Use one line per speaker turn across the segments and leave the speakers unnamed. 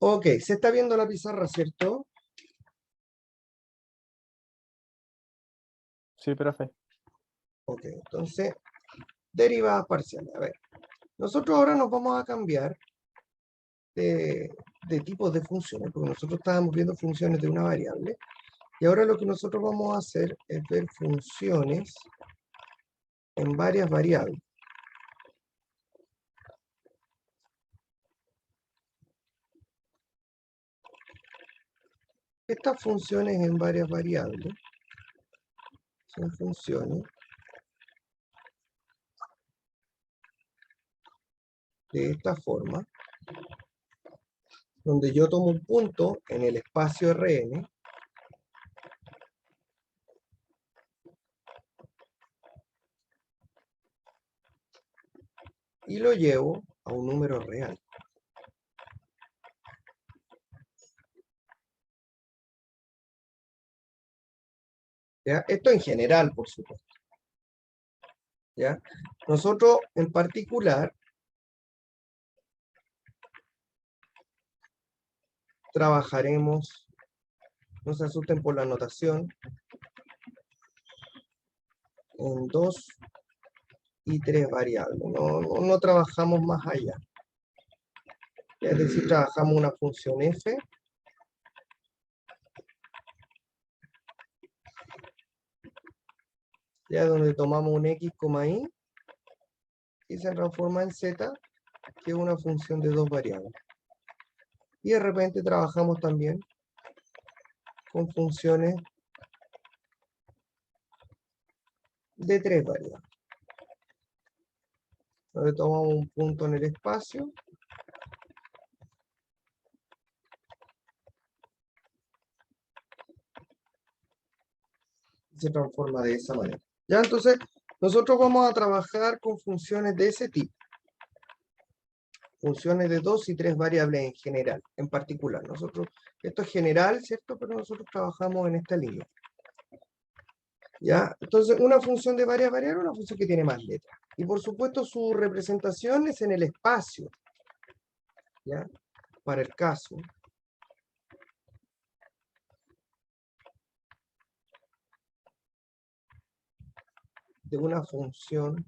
Ok, se está viendo la pizarra, ¿cierto?
Sí, profe.
Ok, entonces, derivadas parciales. A ver, nosotros ahora nos vamos a cambiar de tipos de funciones, porque nosotros estábamos viendo funciones de una variable, y ahora lo que nosotros vamos a hacer es ver funciones en varias variables. Estas funciones en varias variables son funciones de esta forma, donde yo tomo un punto en el espacio Rn y lo llevo a un número real. ¿Ya? Esto en general, por supuesto. ¿Ya? Nosotros en particular trabajaremos, no se asusten por la notación, en 2 y 3 variables. No trabajamos más allá. Es decir, trabajamos una función f ya donde tomamos un x, y y se transforma en z, que es una función de 2 variables. Y de repente trabajamos también con funciones de 3 variables. Donde tomamos un punto en el espacio y se transforma de esa manera. Ya, entonces, nosotros vamos a trabajar con funciones de ese tipo. Funciones de 2 y 3 variables en general, en particular. Nosotros, esto es general, ¿cierto? Pero nosotros trabajamos en esta línea. ¿Ya? Entonces, una función de varias variables es una función que tiene más letras. Y por supuesto, su representación es en el espacio. ¿Ya? Para el caso de una función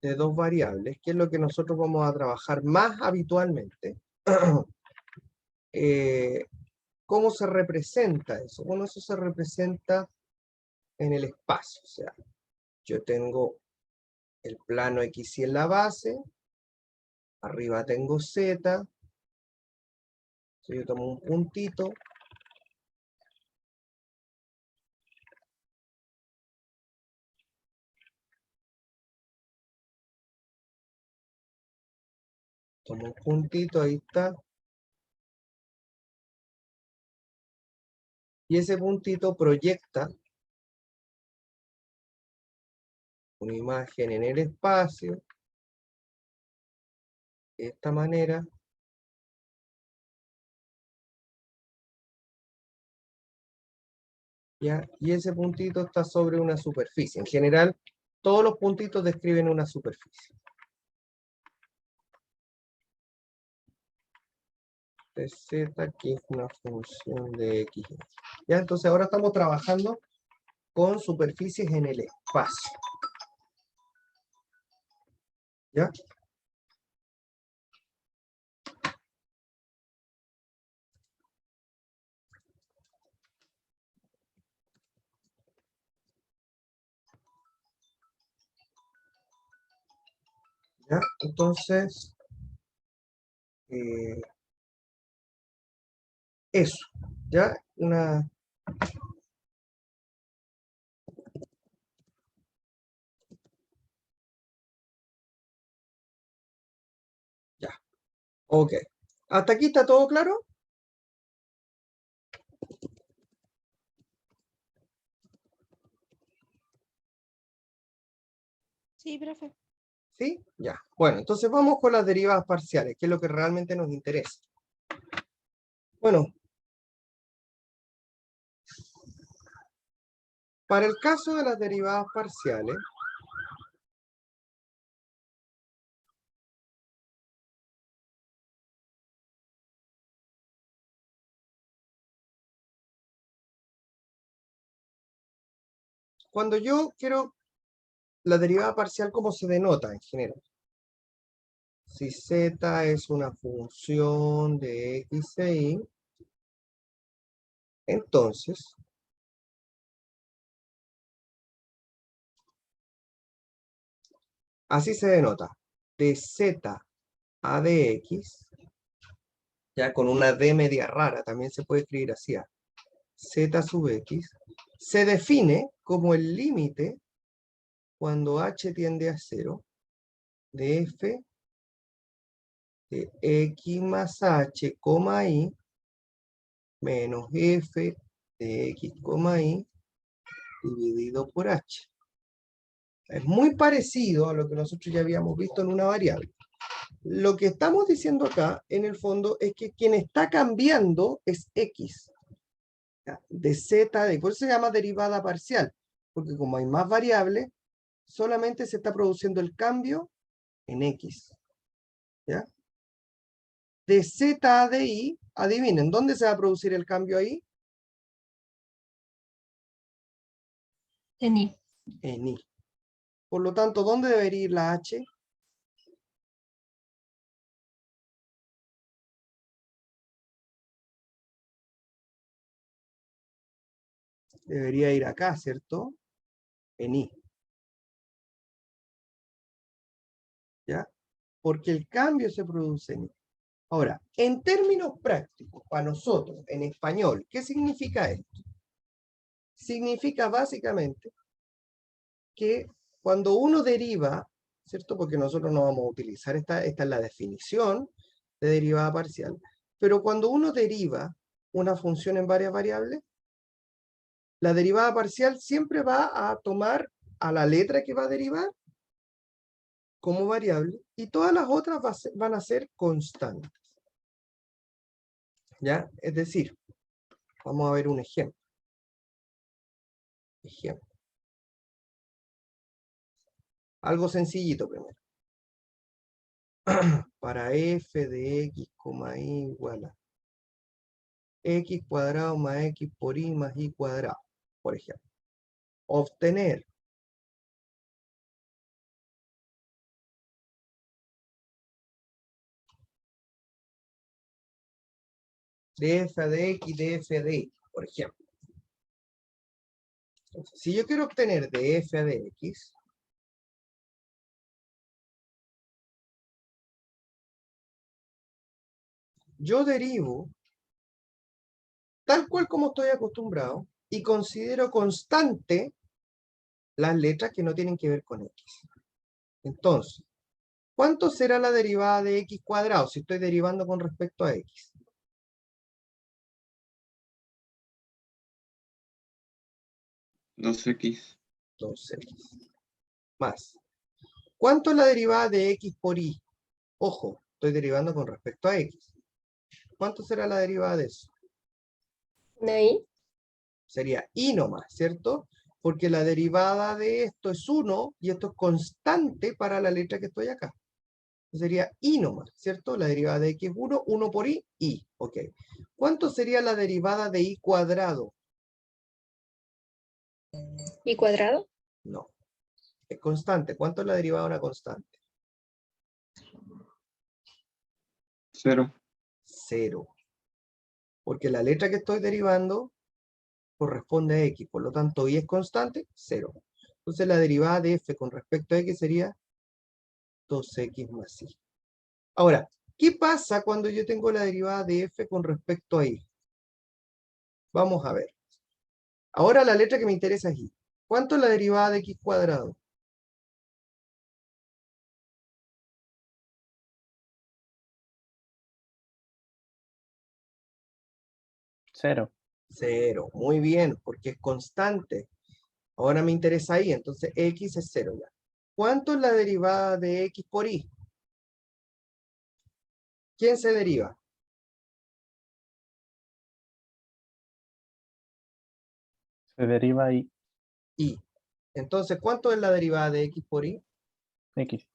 de 2 variables, que es lo que nosotros vamos a trabajar más habitualmente. ¿Cómo se representa eso? Bueno, eso se representa en el espacio. O sea, yo tengo el plano X y en la base, arriba tengo Z, entonces yo tomo un puntito, ahí está, y ese puntito proyecta una imagen en el espacio, de esta manera, ¿ya? Y ese puntito está sobre una superficie. En general, todos los puntitos describen una superficie. De Z, que es una función de X. ¿Ya? Entonces ahora estamos trabajando con superficies en el espacio. ¿Ya? ¿Ya? Entonces, eso, ¿ya? Ya, ok. ¿Hasta aquí está todo claro?
Sí, profe.
¿Sí? Ya. Bueno, entonces vamos con las derivadas parciales, que es lo que realmente nos interesa. Bueno, para el caso de las derivadas parciales, Cuando yo quiero la derivada parcial, ¿cómo se denota en general? Si z es una función de x e y, entonces así se denota. De z a dx, ya con una d media rara, también se puede escribir así, z sub x, se define como el límite cuando h tiende a 0 de f de x más h, y menos f de x, y dividido por h. Es muy parecido a lo que nosotros ya habíamos visto en una variable. Lo que estamos diciendo acá, en el fondo, es que quien está cambiando es x. ¿Ya? De z, por eso se llama derivada parcial, porque como hay más variables, solamente se está produciendo el cambio en x. ¿Ya? De z a y, adivinen, ¿dónde se va a producir el cambio ahí?
En y.
En y. Por lo tanto, ¿dónde debería ir la h? Debería ir acá, ¿cierto? En y. ¿Ya? Porque el cambio se produce en y. Ahora, en términos prácticos, para nosotros, en español, ¿qué significa esto? Significa básicamente que cuando uno deriva, ¿cierto? Porque nosotros no vamos a utilizar esta es la definición de derivada parcial, pero cuando uno deriva una función en varias variables, la derivada parcial siempre va a tomar a la letra que va a derivar como variable y todas las otras van a ser constantes. ¿Ya? Es decir, vamos a ver un ejemplo. Algo sencillito primero. Para f de x, y igual a x cuadrado más x por y más y cuadrado, por ejemplo. Obtener de f de x de f de x, por ejemplo. Entonces, si yo quiero obtener de f de x, yo derivo tal cual como estoy acostumbrado y considero constante las letras que no tienen que ver con x. Entonces, ¿cuánto será la derivada de x cuadrado si estoy derivando con respecto a x?
2x.
2x. Más. ¿Cuánto es la derivada de x por y? Ojo, estoy derivando con respecto a x. ¿Cuánto será la derivada de eso?
¿De y?
Sería y nomás, ¿cierto? Porque la derivada de esto es 1 y esto es constante para la letra que estoy acá. Sería y nomás, ¿cierto? La derivada de x es 1, 1 por y, ok. ¿Cuánto sería la derivada de y cuadrado?
¿Y cuadrado?
No, es constante. ¿Cuánto es la derivada de una constante?
0.
0. Porque la letra que estoy derivando corresponde a x, por lo tanto y es constante, 0. Entonces la derivada de f con respecto a x sería 2x más y. Ahora, ¿qué pasa cuando yo tengo la derivada de f con respecto a y? Vamos a ver. Ahora la letra que me interesa es y. ¿Cuánto es la derivada de x cuadrado?
0.
0. Muy bien, porque es constante. Ahora me interesa y, entonces x es 0 ya. ¿Cuánto es la derivada de x por y? ¿Quién se deriva?
Se deriva y
Y. Entonces, ¿cuánto es la derivada de x por y?
x.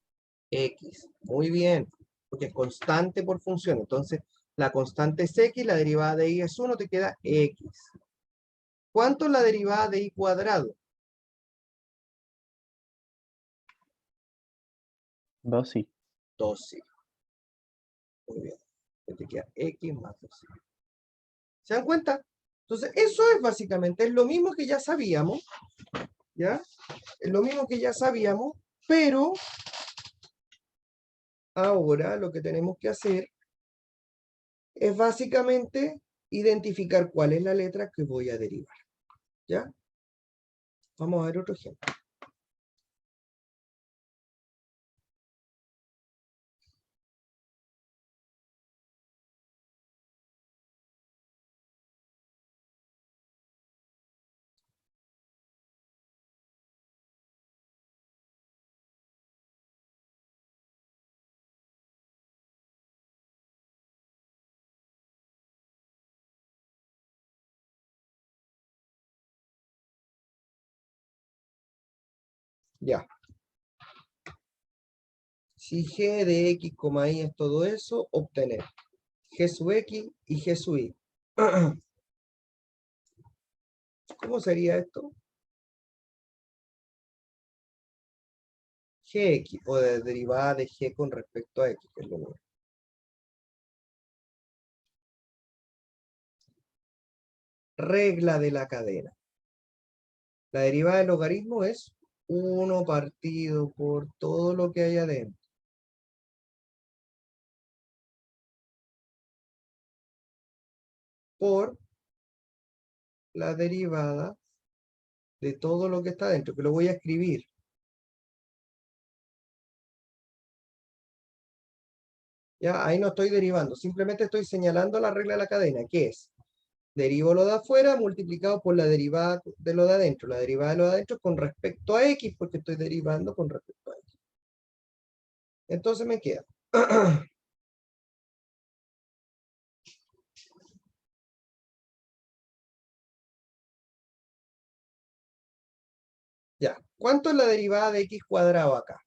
X. Muy bien, porque es constante por función. Entonces, la constante es x, la derivada de y es 1, te queda x. ¿Cuánto es la derivada de y cuadrado?
2y.
2y. Muy bien. Ya te queda x más 2y. ¿Se dan cuenta? Entonces, eso es básicamente, es lo mismo que ya sabíamos, ¿ya? Es lo mismo que ya sabíamos, pero ahora lo que tenemos que hacer es básicamente identificar cuál es la letra que voy a derivar, ¿ya? Vamos a ver otro ejemplo. Ya. Si g de x, y es todo eso, obtener g sub x y g sub y. ¿Cómo sería esto? Gx, o de derivada de g con respecto a x, que es lo mismo. Regla de la cadena. La derivada del logaritmo es 1 partido por todo lo que hay adentro. Por la derivada de todo lo que está adentro, que lo voy a escribir. Ya, ahí no estoy derivando, simplemente estoy señalando la regla de la cadena, que es, derivo lo de afuera multiplicado por la derivada de lo de adentro. La derivada de lo de adentro con respecto a x, porque estoy derivando con respecto a x. Entonces me queda. Ya, ¿cuánto es la derivada de x cuadrado acá?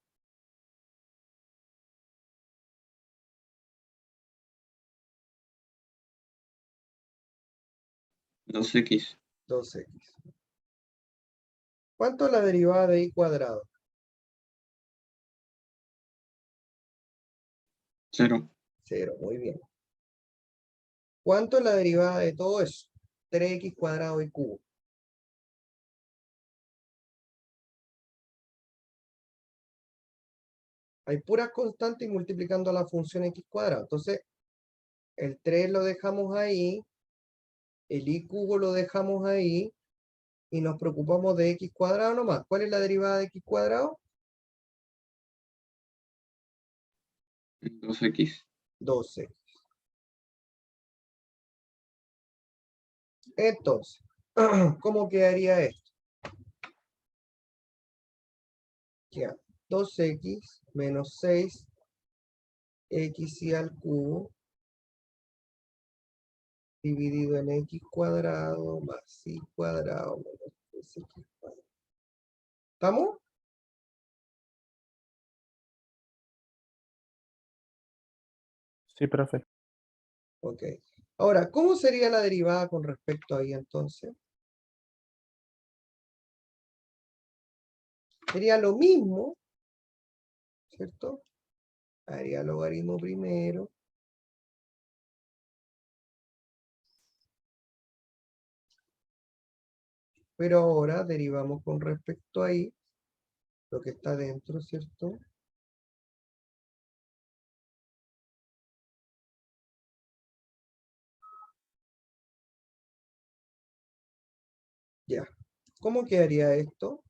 2x.
2x. ¿Cuánto es la derivada de y cuadrado?
0.
0, muy bien. ¿Cuánto es la derivada de todo eso? 3x cuadrado y cubo. Hay puras constantes y multiplicando la función x cuadrado. Entonces, el 3 lo dejamos ahí, el y cubo lo dejamos ahí, y nos preocupamos de x cuadrado nomás. ¿Cuál es la derivada de x cuadrado?
2x.
12. Entonces, ¿cómo quedaría esto? Ya, 2x menos 6x y al cubo dividido en x cuadrado más y cuadrado menos 3x cuadrado. ¿Estamos?
Sí, profe.
Ok. Ahora, ¿cómo sería la derivada con respecto ahí entonces? Sería lo mismo, ¿cierto? Haría logaritmo primero. Pero ahora derivamos con respecto ahí lo que está dentro, ¿cierto? Ya. ¿Cómo quedaría esto?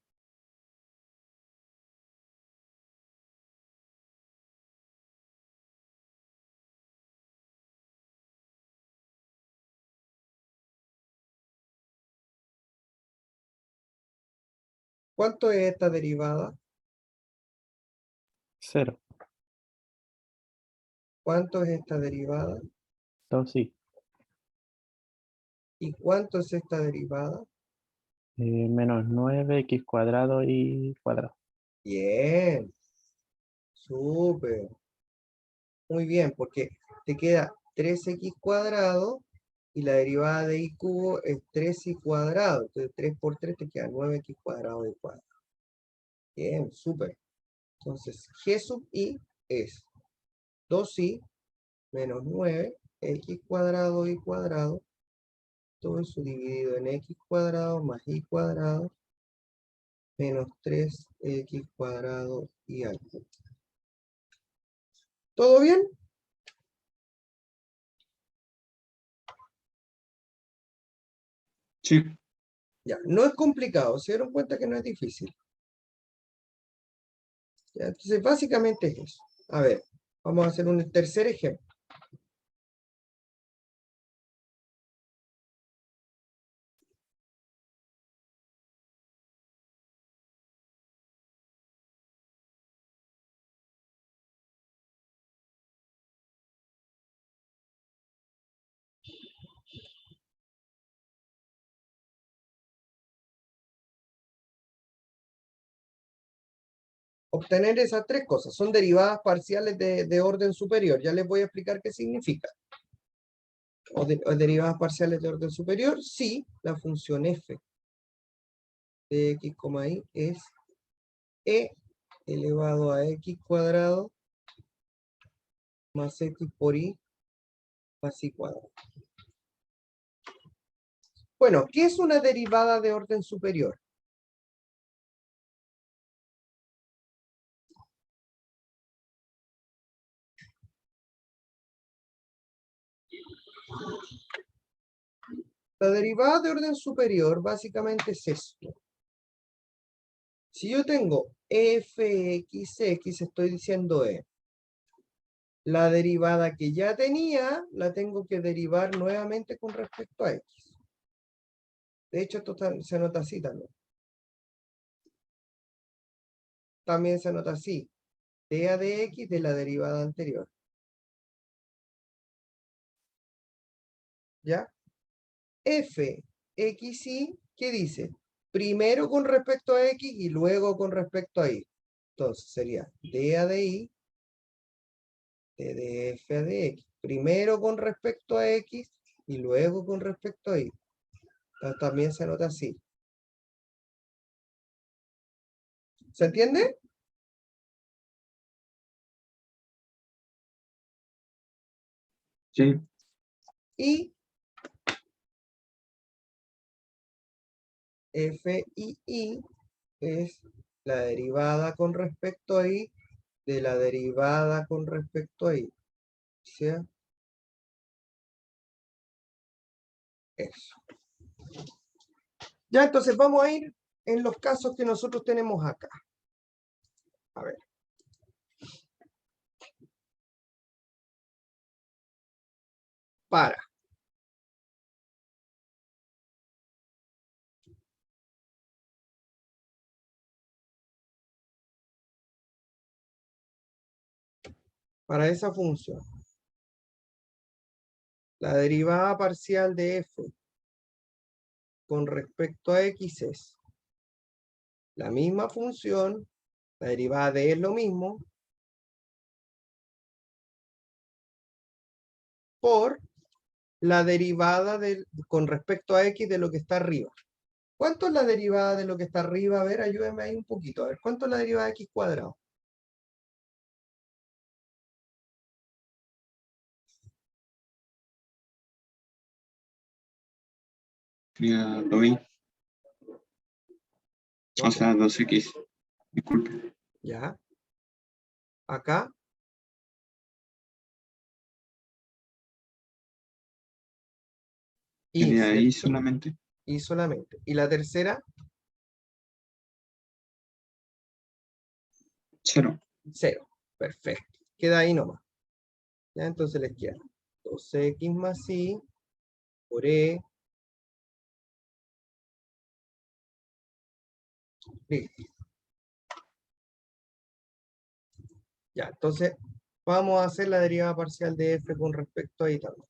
¿Cuánto es esta derivada?
0.
¿Cuánto es esta derivada?
2y.
¿Y cuánto es esta derivada?
Menos 9x cuadrado y cuadrado.
Bien. Súper. Muy bien, porque te queda 3x cuadrado y la derivada de y cubo es 3y cuadrado. Entonces 3 por 3 te queda 9x cuadrado y cuadrado. Bien, súper. Entonces, G sub I es 2i menos 9x cuadrado y cuadrado, todo eso dividido en x cuadrado más y cuadrado, menos 3x cuadrado y algo. ¿Todo bien?
Sí.
Ya, no es complicado, se dieron cuenta que no es difícil. Ya, entonces, básicamente es eso. A ver, vamos a hacer un tercer ejemplo. Obtener esas tres cosas. Son derivadas parciales de orden superior. Ya les voy a explicar qué significa. O derivadas parciales de orden superior, sí, la función f de x, y es e elevado a x cuadrado más x por y más y cuadrado. Bueno, ¿qué es una derivada de orden superior? La derivada de orden superior básicamente es esto. Si yo tengo fx, estoy diciendo la derivada que ya tenía, la tengo que derivar nuevamente con respecto a x. De hecho, esto se anota así también. También se anota así. dA de x de la derivada anterior. ¿Ya? fxy, ¿qué dice? Primero con respecto a x y luego con respecto a y. Entonces sería dA de y de df a de x. Primero con respecto a x y luego con respecto a y. Entonces, también se anota así. ¿Se entiende?
Sí.
Y FII es la derivada con respecto a y de la derivada con respecto a y. O sea, eso. Ya, entonces vamos a ir en los casos que nosotros tenemos acá. A ver. Para esa función. La derivada parcial de f con respecto a x es la misma función, la derivada de es lo mismo, por la derivada con respecto a x de lo que está arriba. ¿Cuánto es la derivada de lo que está arriba? A ver, ayúdenme ahí un poquito. A ver, ¿cuánto es la derivada de x cuadrado?
Sería 2i. O sea, 2x. Disculpe.
Ya. Acá. Y,
Sería i
¿cierto?
solamente.
Y solamente. ¿Y la tercera?
0.
0. Perfecto. Queda ahí nomás. Ya, entonces les queda 2x más y por e. Listo. Ya, entonces vamos a hacer la derivada parcial de f con respecto a y también.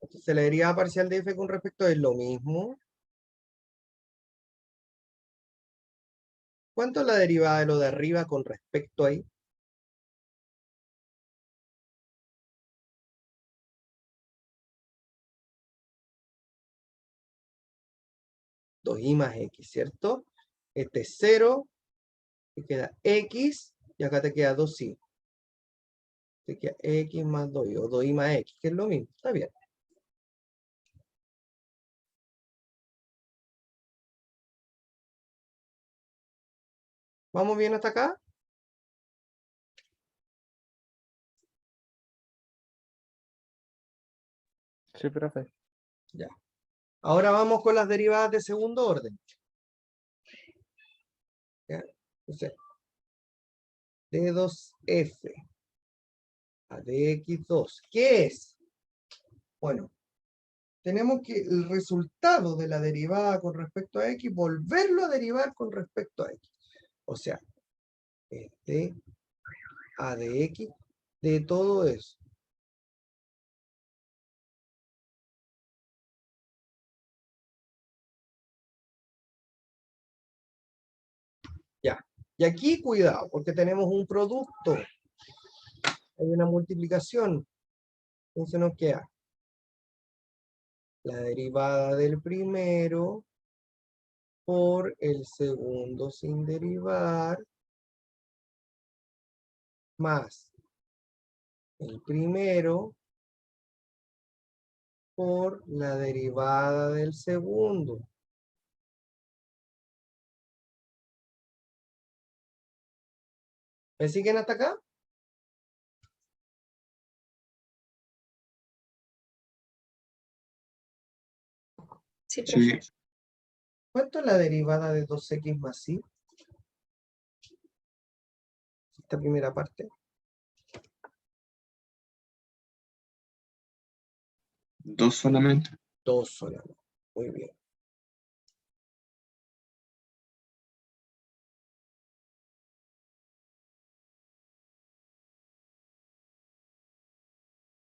Entonces la derivada parcial de f con respecto a es lo mismo. ¿Cuánto es la derivada de lo de arriba con respecto a y? 2i más x, ¿cierto? Este es 0 te queda X y acá te queda 2i. Te queda X más 2i o 2i más X, que es lo mismo. Está bien. ¿Vamos bien hasta acá?
Sí, profe.
Ya. Ahora vamos con las derivadas de segundo orden. ¿Ya? Entonces, D2F a DX2. ¿Qué es? Bueno, tenemos que el resultado de la derivada con respecto a X, volverlo a derivar con respecto a X. O sea, D a de X de todo eso. Ya. Y aquí, cuidado, porque tenemos un producto. Hay una multiplicación. Entonces nos queda la derivada del primero por el segundo sin derivar, más el primero por la derivada del segundo. ¿Me siguen hasta acá?
Sí,
Sí,
profe.
¿Cuánto es la derivada de 2x más y? Esta primera parte.
2 solamente.
2 solamente. Muy bien.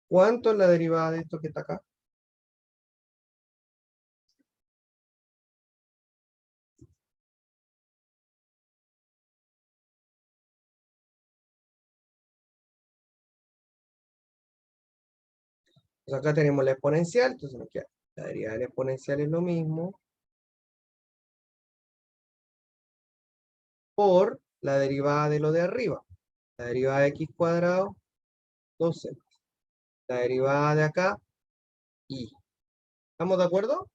¿Cuánto es la derivada de esto que está acá? Pues acá tenemos la exponencial, entonces nos queda la derivada de la exponencial es lo mismo por la derivada de lo de arriba. La derivada de x cuadrado, 12. La derivada de acá, y. ¿Estamos de acuerdo?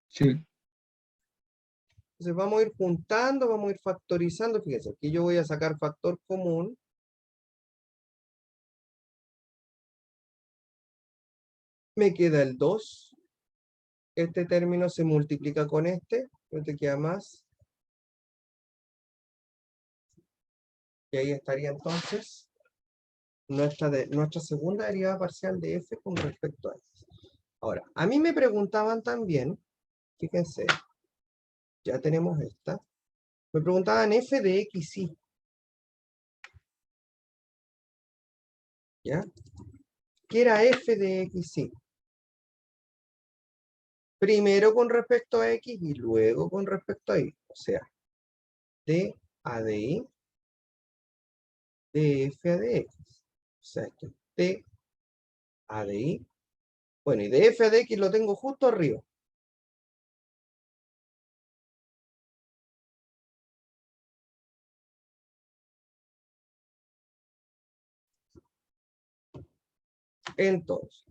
Sí,
Entonces vamos a ir juntando, vamos a ir factorizando. Fíjense, aquí yo voy a sacar factor común. Me queda el 2. Este término se multiplica con este. No te queda más. Y ahí estaría entonces nuestra segunda derivada parcial de f con respecto a x. Ahora, a mí me preguntaban también, fíjense, ya tenemos esta. Me preguntaban f de x, y. ¿Ya? ¿Qué era f de x, y? Primero con respecto a x y luego con respecto a y. O sea, d a de y, df a de x. O sea, esto es d a de y. Bueno, y df a de x lo tengo justo arriba. Entonces,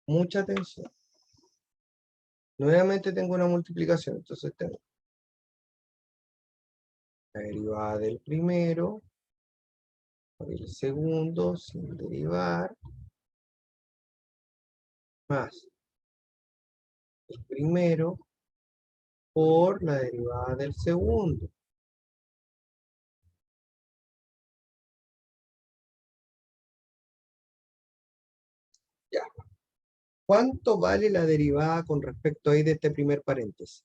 mucha atención. Nuevamente tengo una multiplicación, entonces tengo la derivada del primero por el segundo sin derivar, más el primero por la derivada del segundo. Ya. ¿Cuánto vale la derivada con respecto ahí de este primer paréntesis?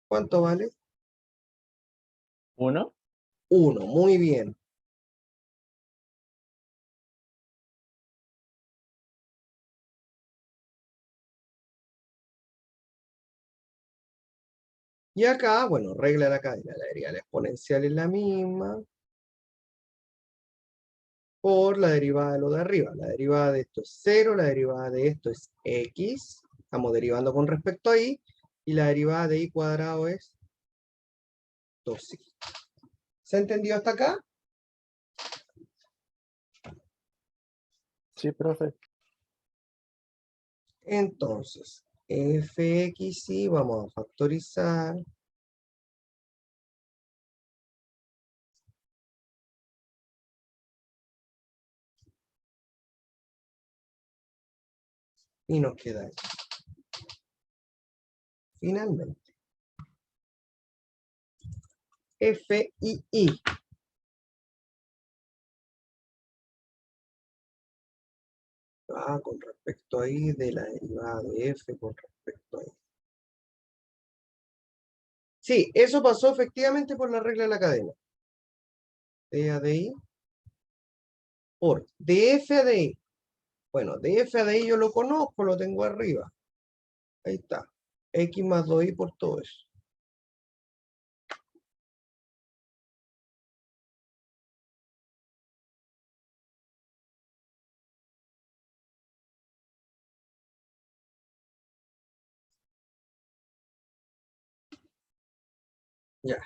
¿Cuánto vale?
1.
1. Muy bien. Y acá, bueno, regla de la cadena, la derivada de la exponencial es la misma por la derivada de lo de arriba. La derivada de esto es 0, la derivada de esto es x, estamos derivando con respecto a y, y la derivada de y cuadrado es 2y. ¿Se ha entendido hasta acá?
Sí, profe.
Entonces, fxy vamos a factorizar. Y nos queda esto. Finalmente, FII. Con respecto a I de la derivada de F con respecto a I. Sí, eso pasó efectivamente por la regla de la cadena. De A de I por de F a de I. Bueno, de F a de I yo lo conozco, lo tengo arriba. Ahí está. X más 2i por todo eso. Ya.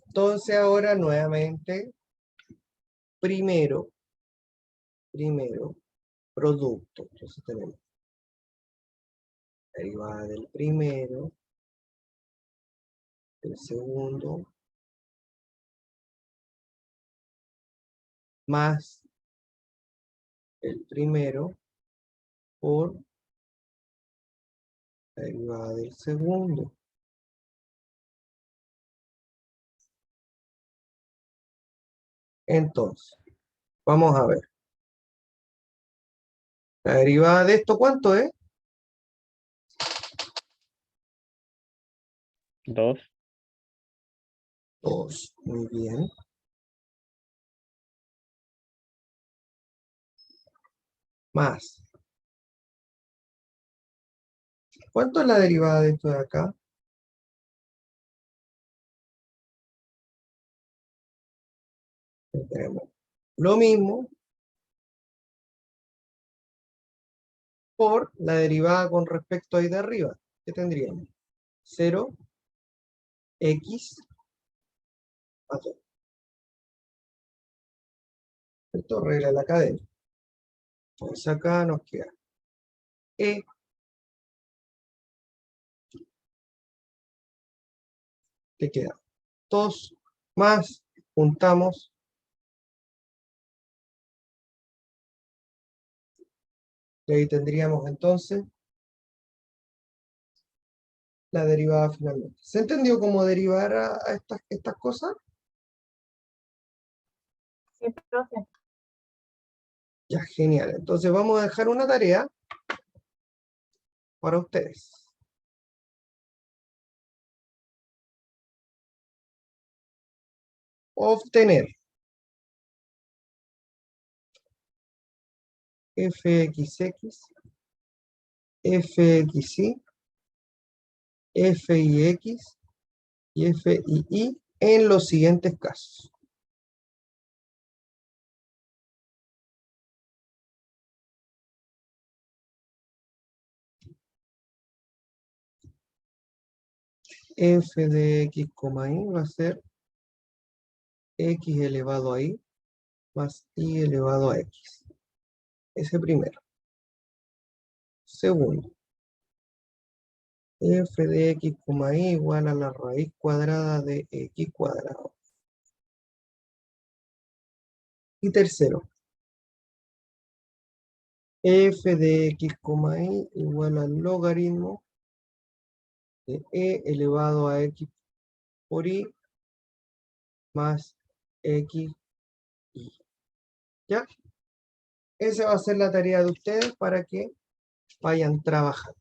Entonces ahora nuevamente, primero, producto. Entonces tenemos derivada del primero, del segundo, más el primero por la derivada del segundo. Entonces, vamos a ver. La derivada de esto, ¿cuánto es?
2.
2. Muy bien. Más. ¿Cuánto es la derivada de esto de acá? Tenemos lo mismo por la derivada con respecto ahí de arriba. ¿Qué tendríamos? 0, x más 2. Esto regla la cadena. Entonces acá nos queda e. Te queda 2 más, juntamos. Y ahí tendríamos entonces la derivada finalmente. ¿Se entendió cómo derivar a estas cosas?
Sí, profe.
Ya, genial. Entonces vamos a dejar una tarea para ustedes. Obtener fxx, fxy, fix y fii en los siguientes casos. F de x, y va a ser x elevado a y más y elevado a x. Ese primero. Segundo. F de x, y igual a la raíz cuadrada de x cuadrado. Y tercero. F de x, y igual al logaritmo de e elevado a x por y más x y. ¿Ya? Esa va a ser la tarea de ustedes para que vayan trabajando.